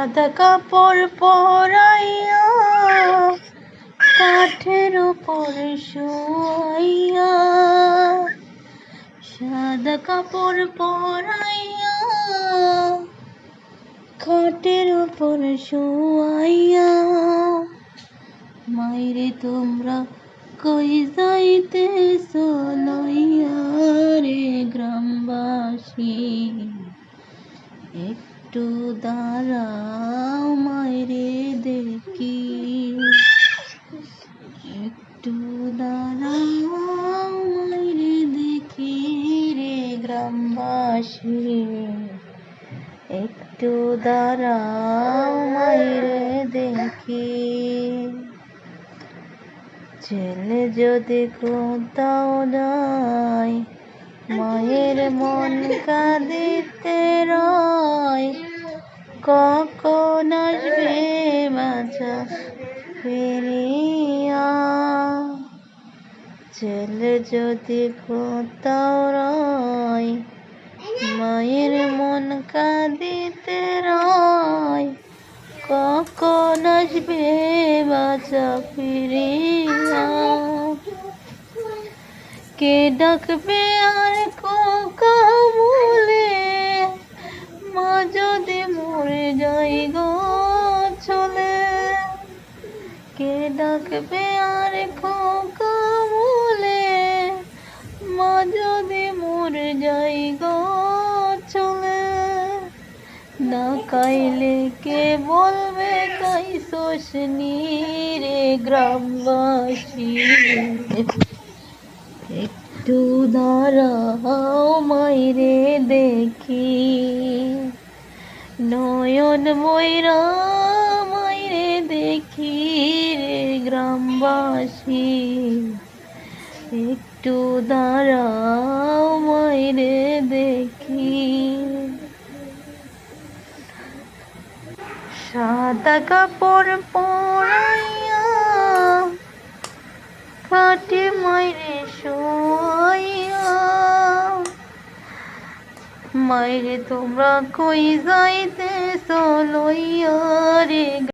সাদা কাপড় পরাইয়া কাঠের উপর শুয়াইয়া, সাদা কাপড় পরাইয়া খাটের উপর শুয়াইয়া, মাইরে তোমরা কই যাইতেছো লইয়া রে গ্রামবাসী, একটু দাঁড়াও মাইরে দেখি, একটু দাঁড়াও মাইরে দেখি রে গ্রামবাসী, একটু দাঁড়াও মাইরে দেখি। ছেলে যদি কোথাও যায়, মায়ের মন কাঁদিতে রয়, কখন আসবে বাছা ফিরিয়া। ছেলে যদি কোথাও রয়, মায়ের মন কাঁদিতে রয়, কখন আসবে বাছা ফিরিয়া। কে ডাকবে আর কোকা বলে, মা যদি মরে যাই গো চলে। কে ডাকবে আর কোকা বলে, মা যদি মরে যাই গো চলে। না কাইলে কে বলবে কাইসোস নি রে গ্রামবাসী, একটু দাঁড়াও মাইরে দেখি, নয়ন বইরা মাইরে দেখি রে গ্রামবাসী, একটু দাঁড়াও মাইরে দেখি। সাদা কাপড় পরাইয়া খাটে মাইরে শুয়াইয়া, মাইরে তোমরা কই যাইতেছো লইয়া রে।